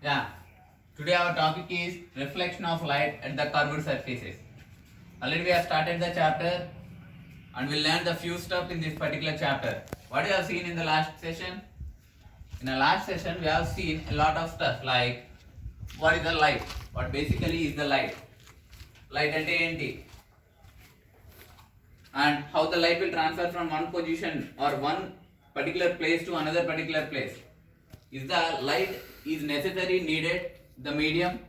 Yeah, today our topic is reflection of light at the curved surfaces. Already we have started the chapter and we learned the few stuff in this particular chapter. What you have seen in the last session? In the last session we have seen a lot of stuff like what is the light? What basically is the light? Light ante enti? And how the light will transfer from one position or one particular place to another particular place. Is the light is necessary needed the medium?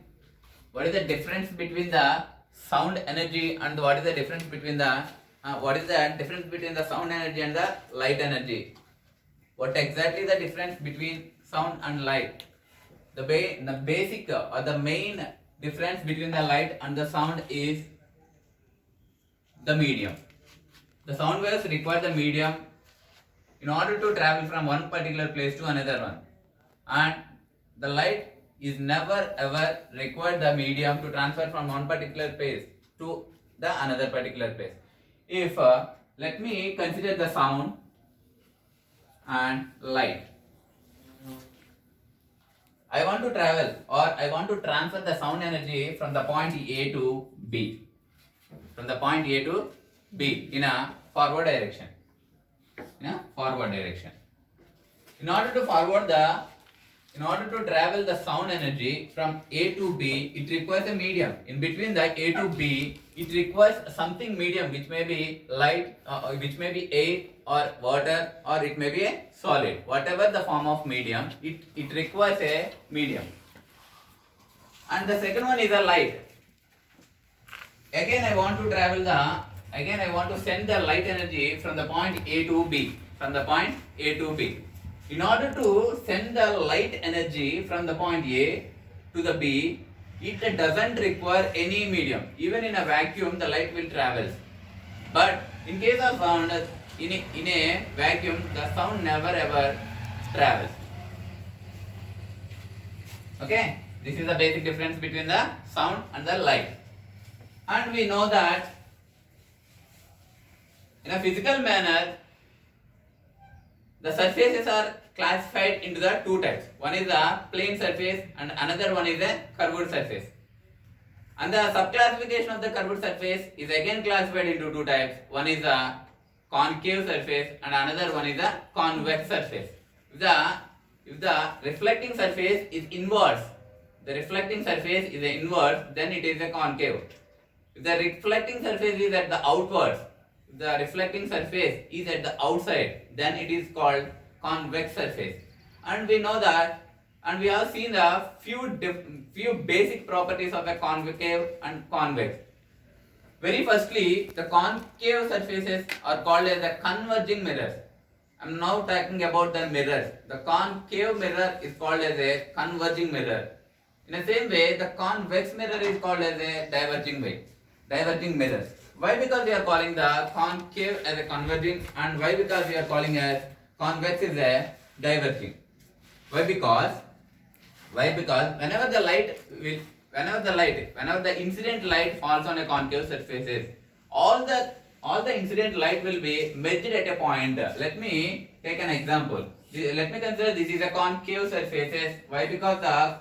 What is the difference between the sound energy and what is the difference between the sound energy and the light energy? What exactly the difference between sound and light? The basic or the main difference between the light and the sound is the medium. The sound waves require the medium in order to travel from one particular place to another one, and the light is never ever required the medium to transfer from one particular place to the another particular place. If let me consider the sound and light. I want to travel or I want to transfer the sound energy from the point A to B. From the point A to B in a forward direction. In order to travel the sound energy from A to B, it requires a medium. In between the A to B, it requires something medium, which may be light, which may be air or water, or it may be a solid. Whatever the form of medium, it requires a medium. And the second one is a light. Again, I want to send the light energy from the point A to B. In order to send the light energy from the point A to the B, it doesn't require any medium. Even in a vacuum, the light will travel. But in case of sound, in a vacuum, the sound never ever travels. Okay, this is the basic difference between the sound and the light. And we know that in a physical manner, the surfaces are classified into the two types. One is a plane surface and another one is a curved surface. And the subclassification of the curved surface is again classified into two types. One is a concave surface and another one is a convex surface. If the reflecting surface is inwards, then it is a concave. If the reflecting surface is at the outwards, outside, then it is called convex surface. And we know that, and we have seen the few basic properties of a concave and convex. Very firstly, the concave surfaces are called as the converging mirrors. I am now talking about the mirrors. The concave mirror is called as a converging mirror. In the same way, the convex mirror is called as a diverging mirror. Why? Because we are calling the concave as a converging, and why? Because we are calling as convex as a diverging. Why? Because whenever the incident light falls on a concave surfaces, all the incident light will be merged at a point. Let me take an example. Let me consider this is a concave surfaces. Why? Because the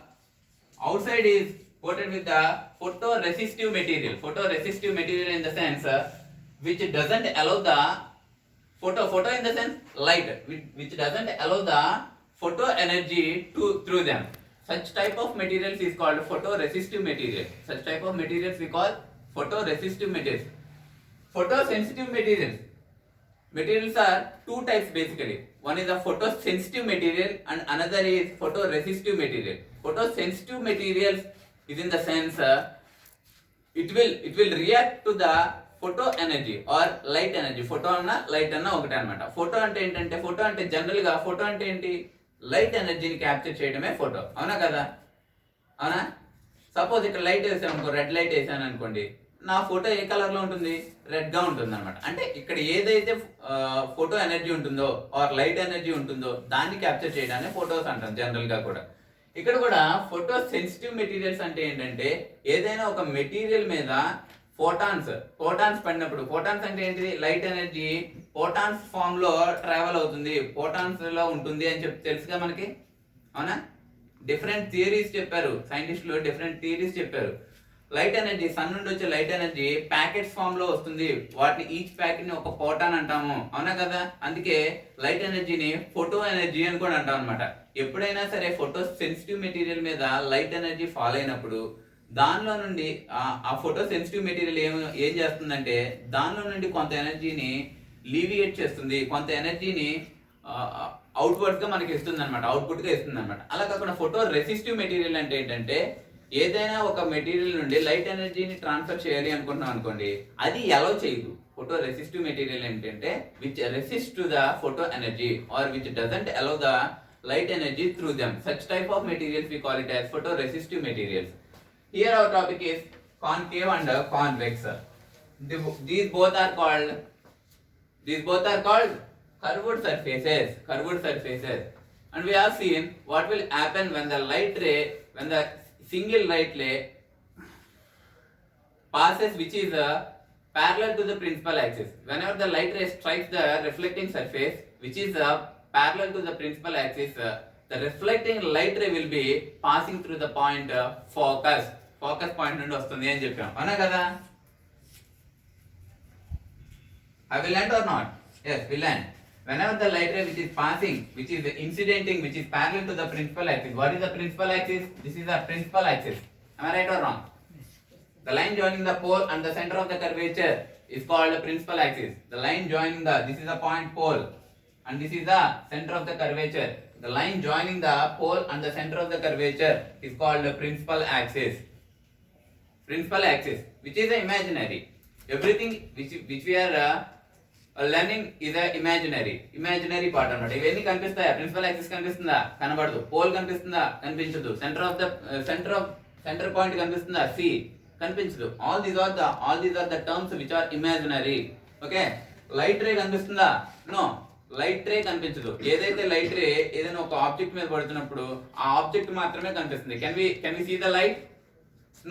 outside is coated with the photoresistive material in the sense which doesn't allow the photo in the sense light, which doesn't allow the photo energy through them. Such type of materials is called photoresistive material. Such type of materials we call photoresistive materials. Photosensitive materials are two types basically. One is a photosensitive material and another is photoresistive material. Photosensitive materials is in the sense it will react to the photo energy or light energy. Photo anna light anna ఒకటే అన్నమాట. Photo అంటే ఏంటంటే photo అంటే general గా photo అంటే ఏంటి, light ఎనర్జీని capture చేయడమే ఫోటో. అవునా కదా? అవునా? సపోజ్ ఇక్కడ లైట్ వేసాను అనుకో, రెడ్ లైట్ వేసాను అనుకోండి, నా ఫోటో ఏ కలర్ లో ఉంటుంది, రెడ్ గా ఉంటుంది అనమాట. అంటే ఇక్కడ ఏదైతే ఫోటో ఎనర్జీ ఉంటుందో ఆర్ లైట్ ఎనర్జీ ఉంటుందో దాన్ని క్యాప్చర్ చేయడాన్ని ఫోటోస్ అంటాం జనరల్ గా కూడా. ఇక్కడ కూడా ఫోటో సెన్సిటివ్ మెటీరియల్స్ అంటే ఏంటంటే ఏదైనా ఒక మెటీరియల్ మీద ఫోటాన్స్ పడినప్పుడు, ఫోటాన్స్ అంటే ఏంటిది, లైట్ ఎనర్జీ ఫోటాన్స్ ఫామ్ లో ట్రావెల్ అవుతుంది, ఫోటాన్స్ లో ఉంటుంది అని చెప్పి తెలుసుగా మనకి. అవునా? డిఫరెంట్ థియరీస్ చెప్పారు సైంటిస్టులు, డిఫరెంట్ థియరీస్ చెప్పారు. లైట్ ఎనర్జీ, సన్ నుండి వచ్చే లైట్ ఎనర్జీ ప్యాకెట్స్ ఫామ్ లో వస్తుంది. వాటిని ఈచ్ ప్యాకెట్ ని ఒక ఫోటాన్ అంటాము, అవునా కదా? అందుకే లైట్ ఎనర్జీని ఫోటో ఎనర్జీ అని కూడా అంటాం అనమాట. ఎప్పుడైనా సరే ఫోటో సెన్సిటివ్ మెటీరియల్ మీద లైట్ ఎనర్జీ ఫాల్ అయినప్పుడు దానిలో నుండి ఆ ఫోటో సెన్సిటివ్ మెటీరియల్ ఏం చేస్తుందంటే దానిలో నుండి కొంత ఎనర్జీని లీవియేట్ చేస్తుంది, కొంత ఎనర్జీని అవుట్వర్డ్ గా మనకి ఇస్తుంది అనమాట, అవుట్పుట్ గా ఇస్తుంది అనమాట. అలా కాకుండా ఫోటో రెసిస్టివ్ మెటీరియల్ అంటే ఏంటంటే ఏదైనా ఒక మెటీరియల్ నుండి లైట్ ఎనర్జీని ట్రాన్స్ఫర్ చేయాలి అనుకుంటున్నాం అనుకోండి, అది అలౌ చేయదు. ఫోటో రెసిస్టివ్ మెటీరియల్ ఏంటంటే which resist to the photo energy or which doesn't allow the light energy through them. Such type of materials we call it as photoresistive materials. Here our topic is concave and convex. These both are called curved surfaces. And we have seen what will happen when the single light ray passes which is parallel to the principal axis. Whenever the light ray strikes the reflecting surface which is parallel to the principal axis, the reflecting light ray will be passing through the point focus point నుండి వస్తుంది అని చెప్పాం, అవునా కదా? Have we learned or not? Yes, we learned. Whenever the light ray which is passing, which is incidenting, which is parallel to the principal axis. What is the principal axis? This is the principal axis. Am I right or wrong? The line joining the pole and the center of the curvature is called the principal axis. The line joining this is the point pole and this is the center of the curvature. The line joining the pole and the center of the curvature is called the principal axis. Which is imaginary. Everything which we are learning is a imaginary part అన్నమాట. ఇవన్నీ కనిపిస్తాయా? Principal axis కనిపిస్తుందా? కనబడదు. Pole కనిపిస్తుందా? కనిపించదు. Centre point కనిపిస్తుందా? C కనిపించదు. all these are the terms which are imaginary. Okay, light ray కనిపిస్తుందా? No, light ray కనిపించదు. ఏదైతే లైట్ రే ఏదైనా ఒక ఆబ్జెక్ట్ మీద పడుతున్నప్పుడు ఆ ఆబ్జెక్ట్ మాత్రమే కనిపిస్తుంది. Can we see the light?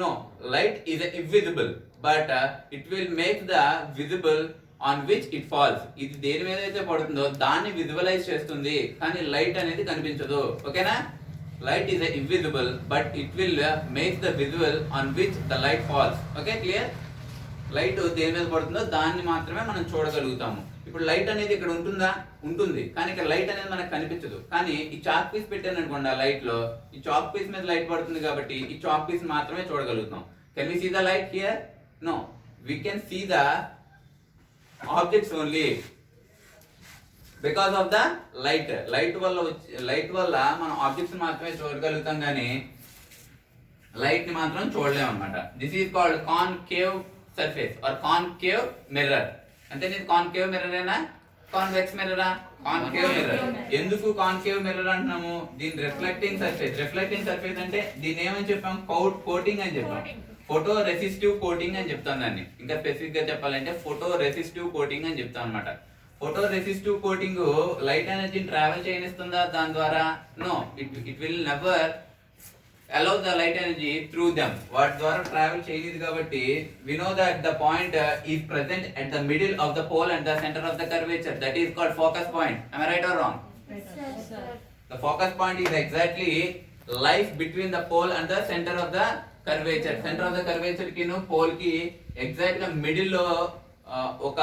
No, light is invisible but it will make the visible on which it falls. ఇది దేని మీద అయితే పడుతుందో దాన్ని విజువలైజ్ చేస్తుంది, కానీ లైట్ అనేది కనిపించదు. ఓకేనా? Light is invisible but it will make the visual on which the light falls. Okay, clear? Light దేని మీద పడుతుందో దాన్ని మాత్రమే మనం చూడగలుగుతాము. ఇప్పుడు లైట్ అనేది ఇక్కడ ఉంటుంది కానీ ఇక్కడ లైట్ అనేది మనకు కనిపించదు. కానీ ఈ చాక్ పీస్ పెట్టాను అనుకోండి, ఆ లైట్ లో ఈ చాక్ పీస్ మీద లైట్ పడుతుంది కాబట్టి ఈ చాక్ పీస్ మాత్రమే చూడగలుగుతాం. Can we see the light here? No, we can see the objects only because of the light వల్ల మనం ఆబ్జెక్ట్స్ మాత్రమే చూడగలుగుతాం కానీ లైట్ ని మాత్రం చూడలేము అనమాట. This is called concave surface or concave mirror. అంటే ఇది కాన్కేవ్ మిర్రర్ ఏనా, కాన్వెక్స్ మిర్రరా? Concave mirror. ఎందుకు కాన్కేవ్ మిర్రర్ అంటున్నాము? దీని రిఫ్లెక్టింగ్ సర్ఫేస్ అంటే దీని ఏమని చెప్పాం? కోటింగ్ అని చెప్పాం. ఫోటో రెసిస్టివ్ కోటింగ్ అని చెప్తాం దాన్ని. ఇంకా స్పెసిఫిక్ గా చెప్పాలంటే ఫోటో రెసిస్టివ్ కోటింగ్ అని చెప్తాం అనమాట. ఫోటో రెసిస్టివ్ కోటింగ్ లైట్ ఎనర్జీని ట్రావెల్ చేయనిస్తుందా దాని ద్వారా? No, it will never allow the light energy through them. వాటి ద్వారా ట్రావెల్ చేయలేదు కాబట్టి we know that the point is present at the middle of the pole and the center of the curvature. That is called focus point. Am I right or wrong? Yes, sir. The focus point is exactly lies between the pole and the center of the curvature. Center of the curvature కి pole కి exact గా middle లో ఒక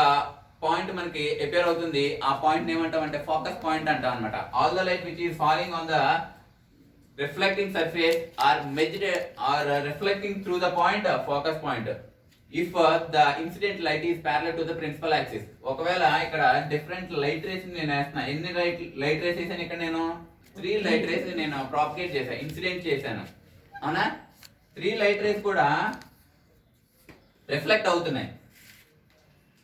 point మనకి appear అవుతుంది. ఆ point ఏమంటాం అంటే ఫోకస్ పాయింట్ అంటాం అన్నమాట. All the light which is falling on the reflecting surface are measured or reflecting through the point focus point if the incident light is parallel to the principal axis. ఒకవేళ ఇక్కడ different light rays నేను వేస్తున్నా. ఎన్ని light race వేసాను ఇక్కడ? నేను 3 light rays నేను propagate చేశాను, ఇన్సిడెంట్ చేశాను, అవునా? 3 లైట్ రేస్ కూడా రిఫ్లెక్ట్ అవుతున్నాయి.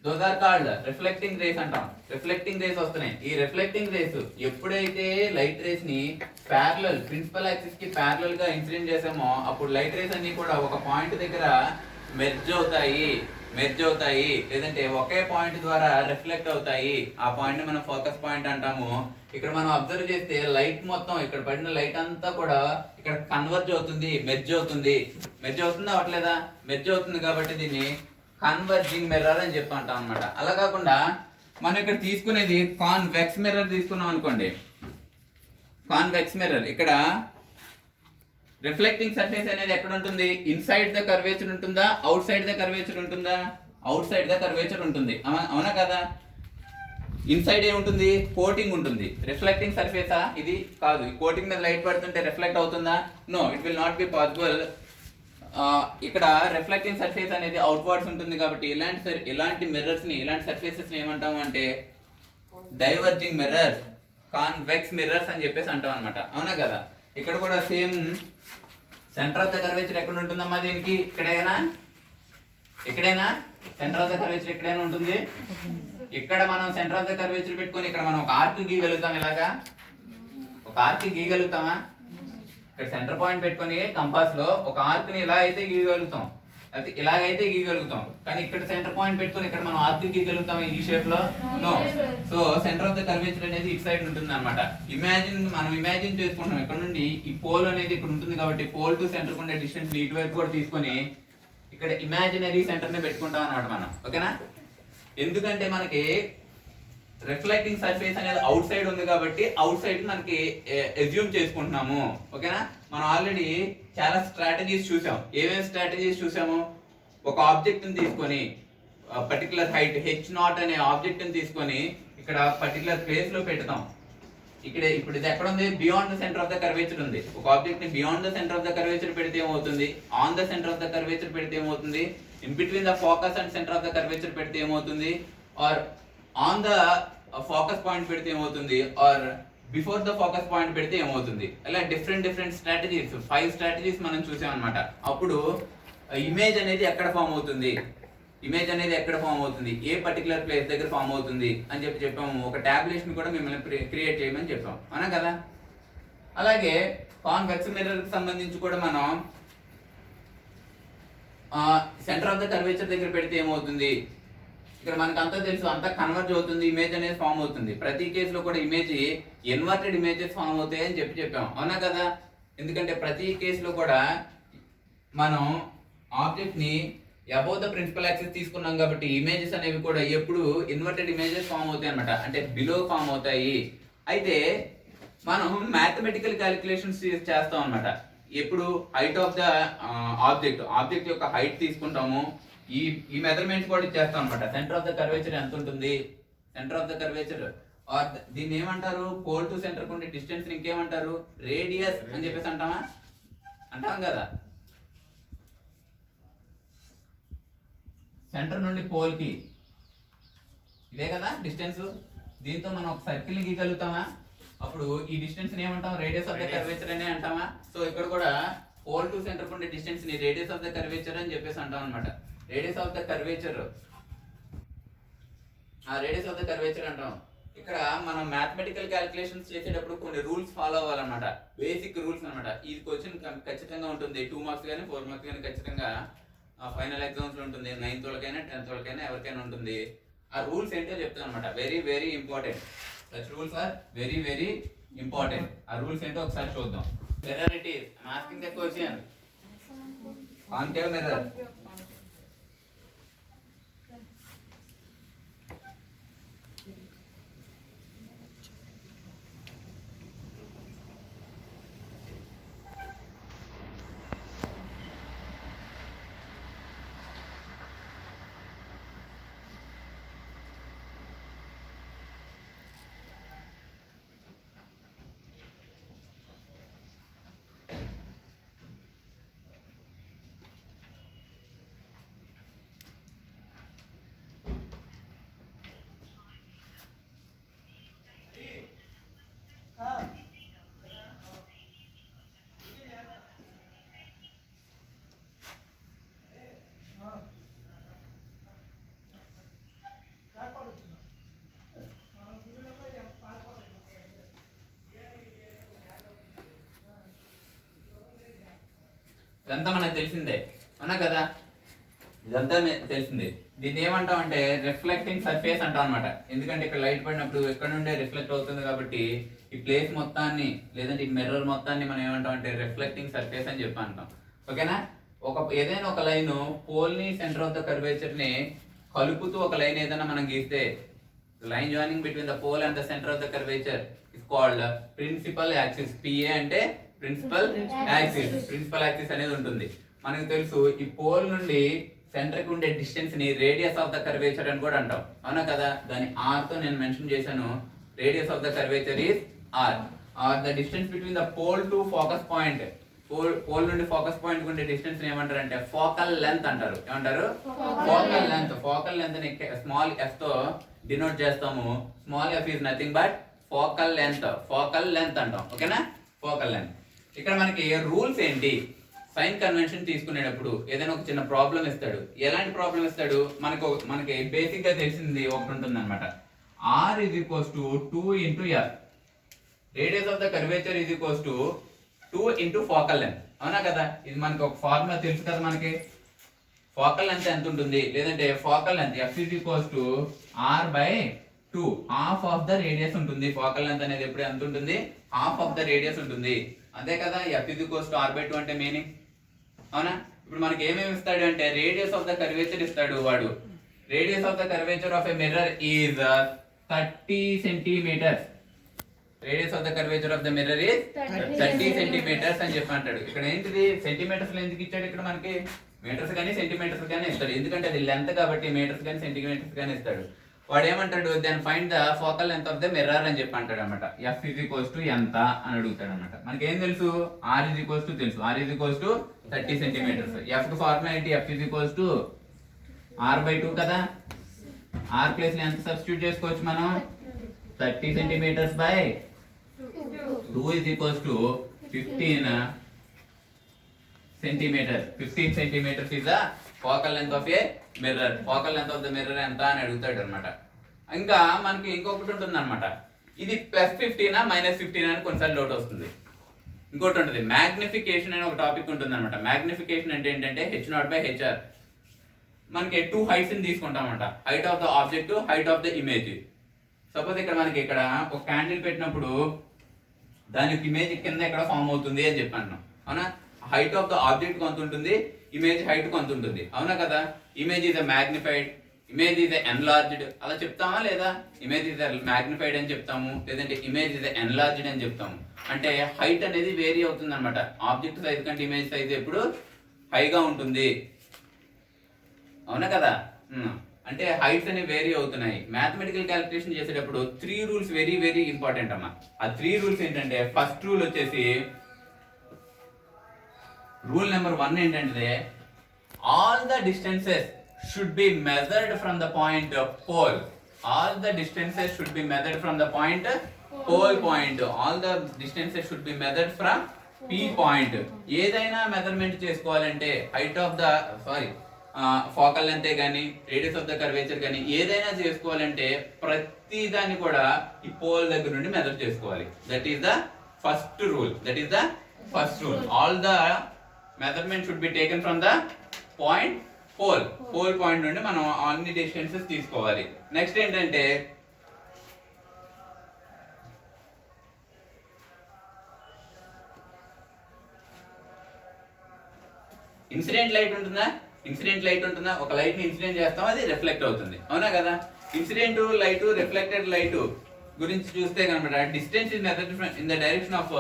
Those are called reflecting rays అంటాం. రిఫ్లెక్టింగ్ రేస్ వస్తున్నాయి. ఈ రిఫ్లెక్టింగ్ రేస్ ఎప్పుడైతే లైట్ రేస్ ని ప్రిన్సిపల్ యాక్సిస్ కి ప్యారలల్ గా ఇన్సిడెంట్ చేసామో అప్పుడు లైట్ రేస్ అన్ని కూడా ఒక పాయింట్ దగ్గర మెర్జ్ అవుతాయి లేదంటే ఒకే పాయింట్ ద్వారా రిఫ్లెక్ట్ అవుతాయి. ఆ పాయింట్ మనం ఫోకస్ పాయింట్ అంటాము. ఇక్కడ మనం అబ్జర్వ్ చేస్తే లైట్ మొత్తం ఇక్కడ పడిన లైట్ అంతా కూడా ఇక్కడ కన్వర్జ్ అవుతుంది, మెర్జ్ అవుతుందా అవట్లేదా? మెర్జ్ అవుతుంది కాబట్టి దీన్ని కన్వర్జింగ్ మిర్రర్ అని చెప్పి అంటాం అనమాట. అలా కాకుండా మనం ఇక్కడ తీసుకునేది కాన్వెక్స్ మిర్రర్ తీసుకున్నాం అనుకోండి. కాన్వెక్స్ మిర్రర్ ఇక్కడ రిఫ్లెక్టింగ్ సర్ఫేస్ అనేది ఎక్కడ ఉంటుంది? ఇన్సైడ్ ద కర్వేచర్ ఉంటుందా, అవుట్ సైడ్ ద కర్వేచర్ ఉంటుందా? అవుట్ సైడ్ ద కర్వేచర్ ఉంటుంది, అవునా కదా? ఇన్సైడ్ ఏముంటుంది? కోటింగ్ ఉంటుంది. రిఫ్లెక్టింగ్ సర్ఫేసా ఇది? కాదు. కోటింగ్ మీద లైట్ పడుతుంటే రిఫ్లెక్ట్ అవుతుందా? No, it will not be possible. ఇక్కడ రిఫ్లెక్టింగ్ సర్ఫేస్ అనేది అవుట్వర్డ్స్ ఉంటుంది కాబట్టి ఇలాంటి మిర్రర్స్ ని, ఇలాంటి సర్ఫేసెస్ ని ఏమంటాము అంటే డైవర్జింగ్ మిర్రర్స్, కాన్వెక్స్ మిర్రర్స్ అని చెప్పేసి అంటాం అనమాట, అవునా కదా? ఇక్కడ కూడా same centre of the curvature ఎక్కడ ఉంటుందమ్మా దీనికి? ఇక్కడైనా సెంటర్ ఆఫ్ ద కర్వేచర్ ఎక్కడైనా ఉంటుంది. ఇక్కడ మనం సెంటర్ ఆఫ్ ద కర్వేచర్ పెట్టుకొని ఇక్కడ మనం ఒక ఆర్క్ గీయగలుగుతాం. ఇలాగా ఒక ఆర్క్ గీయగలుగుతామా? ఇక్కడ సెంటర్ పాయింట్ పెట్టుకొని కంపాస్ లో ఒక ఆర్క్ ని ఇలా అయితే గీయగలుగుతాం, అయితే ఇలాగైతే గీయగలుగుతాం. కానీ ఇక్కడ సెంటర్ పాయింట్ పెట్టుకొని ఇక్కడ మనం ఆర్క్ గీయగలుగుతాం ఈ షేప్ లో? No. So centre of the curvature అనేది ఇటు సైడ్ ఉంటుంది అనమాట. మనం ఇమాజిన్ చేసుకుంటాం ఇక్కడ నుండి ఈ పోల్ అనేది ఇక్కడ ఉంటుంది కాబట్టి పోల్ టు సెంటర్ ఉండే డిస్టెన్స్ ఇటువైపు కూడా తీసుకొని ఇక్కడ ఇమాజినరీ సెంటర్ ని పెట్టుకుంటాం అనమాట మనం, ఓకేనా? ఎందుకంటే మనకి రిఫ్లెక్టింగ్ సర్ఫేస్ అనేది అవుట్ సైడ్ ఉంది కాబట్టి అవుట్ సైడ్ మనకి అజ్యూమ్ చేసుకుంటున్నాము, ఓకేనా? మనం ఆల్రెడీ చాలా స్ట్రాటజీస్ చూసాం. ఏమేమి స్ట్రాటజీస్ చూసాము? ఒక ఆబ్జెక్ట్ ని తీసుకొని పర్టికులర్ హైట్ h0 అనే ఆబ్జెక్ట్ ని తీసుకొని ఇక్కడ పర్టికులర్ ప్లేస్ లో పెడతాం. ఇక్కడ ఇప్పుడు ఇది ఎక్కడ ఉంది? Beyond the centre of the curvature ఉంది. ఒక ఆబ్జెక్ట్ ని beyond the centre of the curvature పెడితే ఏమవుతుంది? On the centre of the curvature పెడితే ఏమవుతుంది? In between the focus and centre of the curvature పెడితే ఏమవుతుంది? Or on the focus point పెడితే ఏమవుతుంది? Or before the focus point పెడితే ఏమవుతుంది? ఇలా డిఫరెంట్ స్ట్రాటజీస్, 5 స్ట్రాటజీస్ మనం చూసాం అనమాట. అప్పుడు ఇమేజ్ అనేది ఎక్కడ ఫామ్ అవుతుంది? ఏ పర్టికులర్ ప్లేస్ దగ్గర ఫామ్ అవుతుంది అని చెప్పాము. ఒక టాబ్యులేషన్ కూడా మిమ్మల్ని క్రియేట్ చేయమని చెప్పాం, అవునా కదా? అలాగే కాన్వెక్స్ మిర్రర్ కి సంబంధించి కూడా మనం సెంటర్ ఆఫ్ ద కర్వేచర్ దగ్గర పెడితే ఏమవుతుంది? ఇక్కడ మనకు అంతా తెలుసు, అంతా కన్వర్జ్ అవుతుంది, ఇమేజ్ అనేది ఫామ్ అవుతుంది. ప్రతి కేసులో కూడా ఇమేజ్ ఇన్వర్టెడ్ ఇమేజెస్ ఫామ్ అవుతాయి అని చెప్పాం, అవునా కదా? ఎందుకంటే ప్రతి కేసులో కూడా మనం ఆబ్జెక్ట్ ని అబౌవ్ ద ప్రిన్సిపల్ యాక్సిస్ తీసుకున్నాం కాబట్టి ఇమేజెస్ అనేవి కూడా ఎప్పుడు ఇన్వర్టెడ్ ఇమేజెస్ ఫామ్ అవుతాయి అనమాట, అంటే బిలో ఫామ్ అవుతాయి. అయితే మనం మ్యాథమెటికల్ క్యాలిక్యులేషన్స్ చేస్తాం అనమాట. ఎప్పుడు హైట్ ఆఫ్ ద ఆబ్జెక్ట్ యొక్క హైట్ తీసుకుంటాము, ఈ మెజర్మెంట్స్ కూడా ఇచ్చేస్తాం అనమాట. సెంటర్ ఆఫ్ ద కర్వేచర్ ఎంత ఉంటుంది? సెంటర్ ఆఫ్ ద కర్వేచర్ దీన్ని ఏమంటారు? పోల్ టు సెంటర్ ఉండే డిస్టెన్స్ ఇంకేమంటారు? రేడియస్ అని చెప్పేసి అంటాం కదా. సెంటర్ నుండి పోల్ కి ఇదే కదా డిస్టెన్స్. దీంతో మనం ఒక సర్కిల్ ని గీయగలుగుతామా? అప్పుడు ఈ డిస్టెన్స్ ని ఏమంటాం? రేడియస్ ఆఫ్ ద కర్వేచర్ అని అంటామా? సో ఇక్కడ కూడా పోల్ టు సెంటర్ ఉండే డిస్టెన్స్ ని రేడియస్ ఆఫ్ ద కర్వేచర్ అని చెప్పేసి అంటాం అనమాట. Radius of the curvature, radius of the curvature అంటాం. ఇక్కడ మనం మ్యాథమెటికల్ క్యాలిక్యులేషన్స్ చేసేటప్పుడు కొన్ని రూల్స్ ఫాలో అవ్వాలన్నమాట, బేసిక్ రూల్స్ అనమాట. ఈ క్వశ్చన్ ఖచ్చితంగా ఉంటుంది, 2 మార్క్స్ కానీ 4 మార్క్స్ కానీ ఖచ్చితంగా ఫైనల్ ఎగ్జామ్స్ లో ఉంటుంది. 9th వాళ్ళకైనా 10th వాళ్ళకైనా ఎవరికైనా ఉంటుంది. ఆ రూల్స్ ఏంటో చెప్తాను అనమాట. Very important. Such rules are very important. ఆ రూల్స్ ఏంటో ఒకసారి చూద్దాం. Mirror it is. I am asking the question. Concave mirror. ఇదంతా మనకు తెలిసిందే, అవునా కదా? ఇదంతా తెలిసిందే. దీన్ని ఏమంటాం అంటే రిఫ్లెక్టింగ్ సర్ఫేస్ అంటాం అనమాట. ఎందుకంటే ఇక్కడ లైట్ పడినప్పుడు ఎక్కడ నుండే రిఫ్లెక్ట్ అవుతుంది కాబట్టి ఈ ప్లేస్ మొత్తాన్ని లేదంటే ఈ మిర్రర్ మొత్తాన్ని మనం ఏమంటాం అంటే రిఫ్లెక్టింగ్ సర్ఫేస్ అని చెప్పి అంటాం, ఓకేనా? ఏదైనా ఒక లైన్ పోల్ ని సెంటర్ ఆఫ్ ద కర్వేచర్ ని కలుపుతూ ఒక లైన్ ఏదైనా మనం గీస్తే, line joining between the pole and the centre of the curvature is called principal axis. PA అంటే ప్రిన్సిపల్ యాక్సిస్ అనేది ఉంటుంది. మనకు తెలుసు ఈ పోల్ నుండి సెంటర్ కి ఉండే డిస్టెన్స్ ని రేడియస్ ఆఫ్ ద కర్వేచర్ అని కూడా అంటాం, అవునా కదా. దాని ఆర్ తో నేను మెన్షన్ చేశాను. Radius of the curvature is R. R the distance between the pole to focus point. Pole నుండి ఫోకస్ పాయింట్ ఉండే డిస్టెన్స్ ఏమంటారు అంటే ఫోకల్ లెంత్ అంటారు. ఏమంటారు? Focal length. ఫోకల్ లెంత్ ని స్మాల్ ఎఫ్ తో డినోట్ చేస్తాము. Small F is nothing but focal length. Focal length అంటాం, ఓకేనా. Focal length. ఇక్కడ మనకి రూల్స్ ఏంటి? సైన్ కన్వెన్షన్ తీసుకునేటప్పుడు ఏదైనా ఒక చిన్న ప్రాబ్లం ఇస్తాడు. ఎలాంటి ప్రాబ్లం ఇస్తాడు? మనకి బేసిక్ గా తెలిసింది ఒకటి ఉంటుంది అనమాట. R is equals to 2 into F. Radius of the curvature is equals to 2 into focal length. అవునా కదా. ఇది మనకి ఒక ఫార్ములా తెలుసు కదా మనకి. ఫోకల్ లెంత్ ఎంత ఉంటుంది, లేదంటే focal length F is equals to R by 2. Half of the radius ఉంటుంది. ఫోకల్ లెంత్ అనేది ఎప్పుడు ఎంత ఉంటుంది? హాఫ్ ఆఫ్ ద రేడియస్ ఉంటుంది. అంతే కదా. F is equals to R by 2 అంటే మీనింగ్, అవునా. ఇప్పుడు మనకి ఏమేమి ఇస్తాడు అంటే రేడియస్ ఆఫ్ ద కర్వేచర్ ఇస్తాడు వాడు. Radius of the curvature of a mirror is 30 centimetres. Radius of the curvature of the mirror is 30 centimetres అని చెప్పి అంటాడు. ఇక్కడ ఏంటిది? సెంటీమీటర్స్ లో ఎందుకు ఇచ్చాడు? ఇక్కడ మనకి మీటర్స్ కానీ సెంటీమీటర్స్ కానీ ఇస్తాడు. ఎందుకంటే అది లెంత్ కాబట్టి మీటర్స్ కానీ సెంటీమీటర్స్ కానీ ఇస్తాడు. వాడు ఏమంటాడు? Then find the focal length of the mirror అని చెప్పి అంటాడు అనమాట. F is equals to ఎంత అని అడుగుతాడు అనమాట. మనకి ఏం తెలుసు? R is equals to తెలుసు. R is equals to 30 centimetres. F కి ఫార్ములా ఏంటి? F is equals to R by 2 కదా. R ప్లేస్ లో ఎంత సబ్స్టిట్యూట్ చేసుకోవచ్చు మనం? 30 centimetres by 2 is equals to 15 centimetres. 15 centimetres is the focal length of a mirror. Focal length of the mirror ఎంత అని అడుగుతాడు అనమాట. ఇంకా మనకి ఇంకొకటి ఉంటుంది అనమాట. ఇది +15 -15 అని కొన్నిసార్లు డౌట్ వస్తుంది. ఇంకోటి ఉంటుంది మ్యాగ్నిఫికేషన్ అని ఒక టాపిక్ ఉంటుంది అనమాట. మ్యాగ్నిఫికేషన్ అంటే ఏంటంటే H0/HR. మనకి 2 హైట్స్ ని తీసుకుంటాం అనమాట. Height of the object, height of the image. Suppose ఇక్కడ మనకి ఇక్కడ ఒక క్యాండిల్ పెట్టినప్పుడు దానికి ఇమేజ్ కింద ఎక్కడ ఫామ్ అవుతుంది అని చెప్పాను, అవునా. హైట్ ఆఫ్ ద ఆబ్జెక్ట్ కొంత ఉంటుంది, ఇమేజ్ హైట్ కొంత ఉంటుంది, అవునా కదా. Image is magnified, image is enlarged అలా చెప్తామా లేదా? ఇమేజ్ ఈజ్ మ్యాగ్నిఫైడ్ అని చెప్తాము, లేదంటే ఇమేజ్ ఈజ్ ఎన్లార్జ్డ్ అని చెప్తాము. అంటే హైట్ అనేది వేరీ అవుతుంది అనమాట. ఆబ్జెక్ట్ సైజ్ కంటే ఇమేజ్ సైజ్ ఎప్పుడు హైగా ఉంటుంది, అవునా కదా. అంటే హైట్స్ అనేవి వేరీ అవుతున్నాయి. మ్యాథమెటికల్ క్యాలిక్యులేషన్ చేసేటప్పుడు 3 రూల్స్ వెరీ వెరీ ఇంపార్టెంట్ అమ్మా. ఆ 3 రూల్స్ ఏంటంటే ఫస్ట్ రూల్ వచ్చేసి రూల్ నెంబర్ 1 ఏంటంటే all the distances should be measured from the point pole. All the distances should be measured from the point pole point. All the distances should be measured from P point. ఏదైనా measurement చేసుకోవాలంటే height of the focal length కానీ radius of the curvature కానీ ఏదైనా చేసుకోవాలంటే ప్రతి దాన్ని కూడా ఈ పోల్ దగ్గర నుండి మెజర్ చేసుకోవాలి. That is the first rule. All the measurement should be taken from the point pole. Pole point నుండి మనం అన్ని డిస్టెన్సెస్ తీసుకోవాలి. నెక్స్ట్ ఏంటంటే ఇన్సిడెంట్ లైట్ ఉంటుందా? ఒక లైట్ ని ఇన్సిడెంట్ చేస్తాం, అది రిఫ్లెక్ట్ అవుతుంది, అవునా కదా. ఇన్సిడెంట్ లైట్, రిఫ్లెక్టెడ్ లైట్ గురించి చూస్తే కనుక distance is measured in the direction of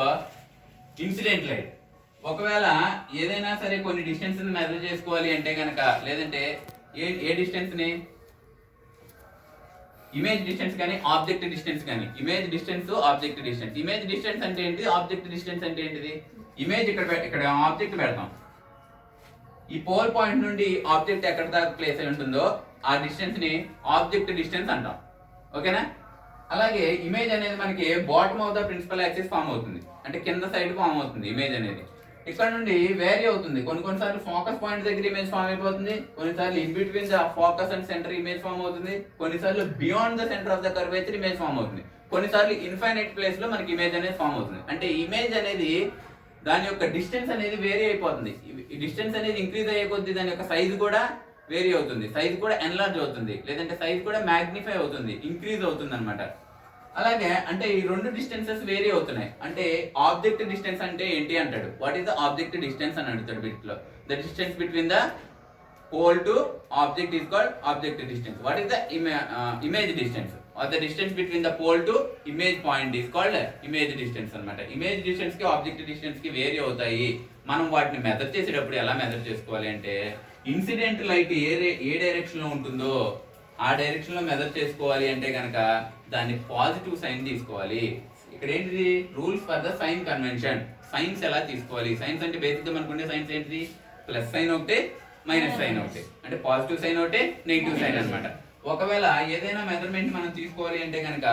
incident light. ఒకవేళ ఏదైనా సరే కొన్ని డిస్టెన్స్ ని మెజర్ చేసుకోవాలి అంటే కనుక, లేదంటే ఏ డిస్టెన్స్ ని, ఇమేజ్ డిస్టెన్స్ కానీ ఆబ్జెక్ట్ డిస్టెన్స్ కానీ. Image distance, object distance. Image distance అంటే ఏంటిది? ఆబ్జెక్ట్ డిస్టెన్స్ అంటే ఏంటిది? ఇమేజ్ ఇక్కడ ఆబ్జెక్ట్ పెడతాం. ఈ పోల్ పాయింట్ నుండి ఆబ్జెక్ట్ ఎక్కడ దాకా ప్లేస్ అయి ఉంటుందో ఆ డిస్టెన్స్ ని ఆబ్జెక్ట్ డిస్టెన్స్ అంటాం, ఓకేనా. అలాగే ఇమేజ్ అనేది మనకి bottom of the principal axis form అవుతుంది, అంటే కింద సైడ్ ఫామ్ అవుతుంది ఇమేజ్ అనేది. ఇక్కడ నుండి వేరీ అవుతుంది. కొన్నిసార్లు ఫోకస్ పాయింట్ దగ్గర ఇమేజ్ ఫామ్ అయిపోతుంది, కొన్నిసార్లు in between the focus and centre image form అవుతుంది, కొన్నిసార్లు beyond the centre of the curvature image form అవుతుంది, కొన్నిసార్లు ఇన్ఫైనైట్ ప్లేస్ లో మనకి ఇమేజ్ అనేది ఫామ్ అవుతుంది. అంటే ఇమేజ్ అనేది దాని యొక్క డిస్టెన్స్ అనేది వేరీ అయిపోతుంది. ఈ డిస్టెన్స్ అనేది ఇంక్రీజ్ అయ్యే కొద్దీ దాని యొక్క సైజ్ కూడా వేరీ అవుతుంది, సైజ్ కూడా ఎన్లార్జ్ అవుతుంది, లేదంటే సైజ్ కూడా మ్యాగ్నిఫై అవుతుంది, ఇంక్రీజ్ అవుతుంది అనమాట. అలాగే అంటే ఈ రెండు డిస్టెన్సెస్ వేరీ అవుతున్నాయి. అంటే ఆబ్జెక్ట్ డిస్టెన్స్ అంటే ఏంటి అంటాడు. What is the object distance అని అడుగుతాడు వీటిలో. The distance between the pole to object is called object distance. What is the image distance. or the distance between the pole to image point is called image distance అన్నమాట. Image distance కి object distance కి vary అవుతాయి. మనం వాటిని measure చేసేటప్పుడు ఎలా measure చేసుకోవాలి అంటే ఇన్సిడెంట్ లైట్ ఏ డైరెక్షన్ లో ఉంటుందో ఆ డైరెక్షన్ లో మెజర్ చేసుకోవాలి అంటే కనుక దాన్ని పాజిటివ్ సైన్ తీసుకోవాలి. ఇక్కడ ఏంటిది rules for the sign convention. Signs ఎలా తీసుకోవాలి? సైన్స్ అంటే బేసిక్ గా మనకుండే సైన్స్ ఏంటిది ప్లస్ సైన్ ఒకటే మైనస్ సైన్ ఒకటే, అంటే పాజిటివ్ సైన్ ఒకటే నెగిటివ్ సైన్ అన్నమాట. ఒకవేళ ఏదైనా మెజర్మెంట్ మనం తీసుకోవాలి అంటే కనుక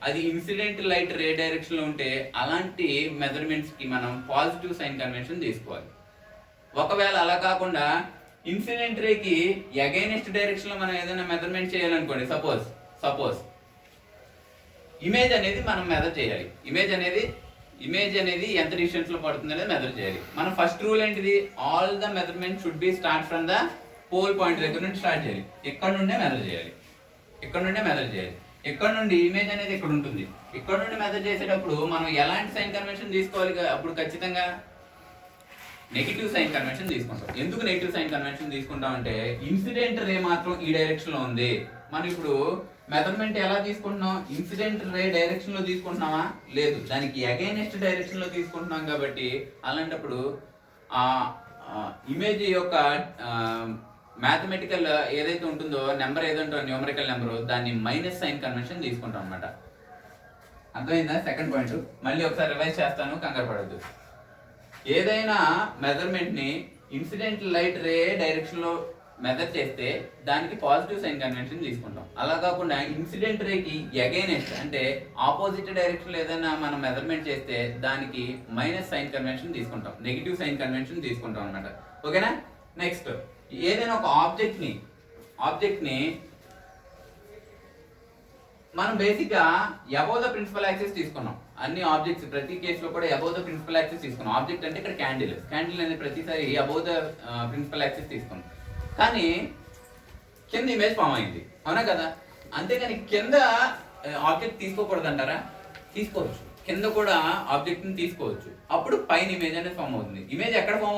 అది ఇన్సిడెంట్ లైట్ రే డైరెక్షన్ లో ఉంటే అలాంటి మెజర్మెంట్స్ కి మనం పాజిటివ్ సైన్ కన్వెన్షన్ తీసుకోవాలి. ఒకవేళ అలా కాకుండా ఇన్సిడెంట్ రేకి అగైనెస్ట్ డైరెక్షన్ లో మనం ఏదైనా మెజర్మెంట్ చేయాలనుకోండి, సపోజ్ ఇమేజ్ అనేది మనం మెజర్ చేయాలి. ఇమేజ్ అనేది ఎంత డిస్టెన్స్ లో పడుతుంది అనేది మెజర్ చేయాలి. మన ఫస్ట్ రూల్ ఏంటిది all the measurement should be start from the pole point దగ్గర నుండి స్టార్ట్ చేయాలి. ఇక్కడ నుండే మెజర్ చేయాలి. ఇక్కడ నుండి ఇమేజ్ అనేది ఇక్కడ ఉంటుంది. ఇక్కడ నుండి మెజర్ చేసేటప్పుడు మనం ఎలాంటి సైన్ కన్వెన్షన్ తీసుకోవాలి? అప్పుడు ఖచ్చితంగా నెగిటివ్ సైన్ కన్వెన్షన్ తీసుకుంటాం. ఎందుకు నెగిటివ్ సైన్ కన్వెన్షన్ తీసుకుంటాం అంటే ఇన్సిడెంట్ రే మాత్రం ఈ డైరెక్షన్ లో ఉంది. మనం ఇప్పుడు మెజర్మెంట్ ఎలా తీసుకుంటున్నాం? ఇన్సిడెంట్ రే డైరెక్షన్ లో తీసుకుంటున్నామా? లేదు, దానికి అగైనెస్ట్ డైరెక్షన్ లో తీసుకుంటున్నాం. కాబట్టి అలాంటప్పుడు ఆ ఇమేజ్ యొక్క మ్యాథమెటికల్ ఏదైతే ఉంటుందో నెంబర్ ఏదంటో న్యూమరికల్ నెంబర్ దాన్ని మైనస్ సైన్ కన్వెన్షన్ తీసుకుంటాం అన్నమాట. అర్థమైందా? సెకండ్ పాయింట్ మళ్ళీ ఒకసారి రివైజ్ చేస్తాను, కంగారు పడద్దు. ఏదైనా మెజర్మెంట్ ని ఇన్సిడెంట్ లైట్ రే డైరెక్షన్ లో మెజర్ చేస్తే దానికి పాజిటివ్ సైన్ కన్వెన్షన్ తీసుకుంటాం. అలా కాకుండా ఇన్సిడెంట్ రేకి అగైనెస్ట్ అంటే ఆపోజిట్ డైరెక్షన్ లో ఏదైనా మనం మెజర్మెంట్ చేస్తే దానికి మైనస్ సైన్ కన్వెన్షన్ తీసుకుంటాం, నెగిటివ్ సైన్ కన్వెన్షన్ తీసుకుంటాం అన్నమాట. ఓకేనా? నెక్స్ట్ ఏదైనా ఒక ఆబ్జెక్ట్ ని మనం బేసిక్ గా అబౌవ్ ద ప్రిన్సిపల్ యాక్సిస్ తీసుకున్నాం. అన్ని ఆబ్జెక్ట్స్ ప్రతి కేసులో కూడా అబౌవ్ ద ప్రిన్సిపల్ యాక్సిస్ తీసుకున్నాం. ఆబ్జెక్ట్ అంటే ఇక్కడ క్యాండిల్ అనేది ప్రతిసారి అబౌవ్ ద ప్రిన్సిపల్ యాక్సిస్ తీసుకున్నాం. కానీ కింద ఇమేజ్ ఫామ్ అయింది, అవునా కదా? అంతేగాని కింద ఆబ్జెక్ట్ తీసుకోకూడదు అంటారా? తీసుకోవచ్చు. కింద కూడా ఆబ్జెక్ట్ ని తీసుకోవచ్చు. అప్పుడు పైన ఇమేజ్ అనేది ఫామ్ అవుతుంది. ఇమేజ్ ఎక్కడ ఫామ్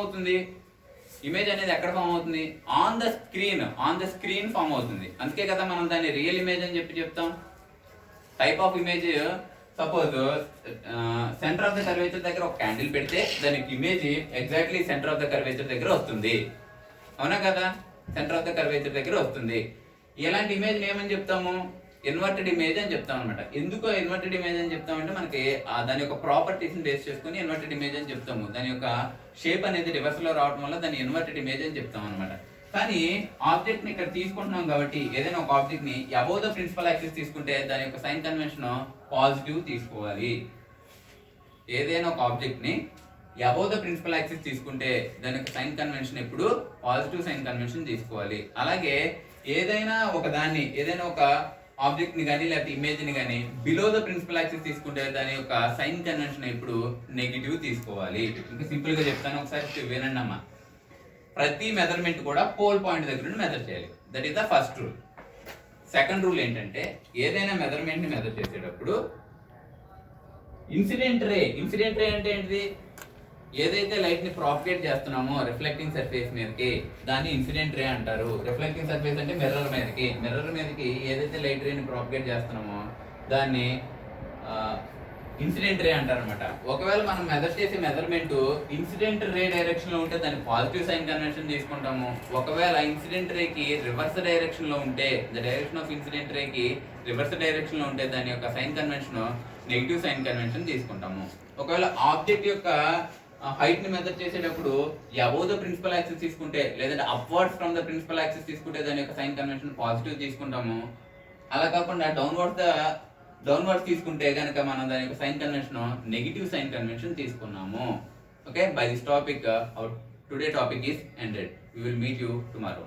అవుతుంది? ఆన్ ద స్క్రీన్ ఫామ్ అవుతుంది. అందుకే కదా మనం దాన్ని రియల్ ఇమేజ్ అని చెప్తాం. Type of image suppose centre of the curvature దగ్గర ఒక క్యాండిల్ పెడితే దానికి image exactly centre of the curvature దగ్గర వస్తుంది, అవునా కదా? సెంటర్ ఆఫ్ ద కర్వేచర్ దగ్గర వస్తుంది. ఇలాంటి ఇమేజ్ ఏమని చెప్తాము? ఇన్వర్టెడ్ ఇమేజ్ అని చెప్తాం అనమాట. ఎందుకు ఇన్వర్టెడ్ ఇమేజ్ అని చెప్తామంటే మనకి దాని యొక్క ప్రాపర్టీస్ ని బేస్ చేసుకుని ఇన్వర్టెడ్ ఇమేజ్ అని చెప్తాము. దాని యొక్క షేప్ అనేది రివర్స్ లో రావడం వల్ల దాన్ని ఇన్వర్టెడ్ ఇమేజ్ అని చెప్తాం అనమాట. కానీ ఆబ్జెక్ట్ ని ఇక్కడ తీసుకుంటున్నాం కాబట్టి ఏదైనా ఒక ఆబ్జెక్ట్ ని అబౌవ్ ద ప్రిన్సిపల్ యాక్సిస్ తీసుకుంటే దాని యొక్క సైన్ కన్వెన్షన్ పాజిటివ్ తీసుకోవాలి. ఏదైనా ఒక ఆబ్జెక్ట్ ని అబౌవ్ ద ప్రిన్సిపల్ యాక్సిస్ తీసుకుంటే దాని యొక్క సైన్ కన్వెన్షన్ ఎప్పుడు పాజిటివ్ సైన్ కన్వెన్షన్ తీసుకోవాలి. అలాగే ఏదైనా ఒక ఆబ్జెక్ట్ ని కానీ లేకపోతే ఇమేజ్ ని కానీ బిలో ద ప్రిన్సిపల్ యాక్సిస్ తీసుకుంటే దాని యొక్క సైన్ కన్వెన్షన్ ఎప్పుడు నెగిటివ్ తీసుకోవాలి. ఇంకా సింపుల్ గా చెప్తాను, ఒకసారి వినండి అమ్మా. ప్రతి మెజర్మెంట్ కూడా పోల్ పాయింట్ దగ్గర నుండి మెజర్ చేయాలి. That is the first rule. Second rule ఏంటంటే ఏదైనా మెజర్మెంట్ ని మెజర్ చేసేటప్పుడు ఇన్సిడెంట్ రే అంటే ఏంటిది? ఏదైతే లైట్ ని ప్రాపగేట్ చేస్తున్నామో రిఫ్లెక్టింగ్ సర్ఫేస్ మీదకి దాన్ని ఇన్సిడెంట్ రే అంటారు. రిఫ్లెక్టింగ్ సర్ఫేస్ అంటే మిర్రర్ మీదకి ఏదైతే లైట్ రే ని ప్రాపగేట్ చేస్తున్నామో దాన్ని ఇన్సిడెంట్ రే అంటారు అనమాట. ఒకవేళ మనం మెజర్ చేసే మెజర్మెంట్ ఇన్సిడెంట్ రే డైరెక్షన్ లో ఉంటే దాన్ని పాజిటివ్ సైన్ కన్వెన్షన్ తీసుకుంటాము. ఒకవేళ ఇన్సిడెంట్ రేకి రివర్స్ డైరెక్షన్ లో ఉంటే ద డైరెక్షన్ ఆఫ్ ఇన్సిడెంట్ రేకి రివర్స్ డైరెక్షన్ లో ఉంటే దాని యొక్క sign convention negative sign convention తీసుకుంటాము. ఒకవేళ ఆబ్జెక్ట్ యొక్క హైట్ ని మెజర్ చేసేటప్పుడు అబౌవ్ ద ప్రిన్సిపల్ యాక్సిస్ తీసుకుంటే లేదంటే upwards from the principal axis తీసుకుంటే దాని యొక్క సైన్ కన్వెన్షన్ పాజిటివ్ తీసుకుంటాము. అలా కాకుండా డౌన్వర్డ్స్ తీసుకుంటే కనుక మనం దాని యొక్క sign convention negative sign convention తీసుకున్నాము. Okay, by this topic our today topic is ended. We will meet you tomorrow.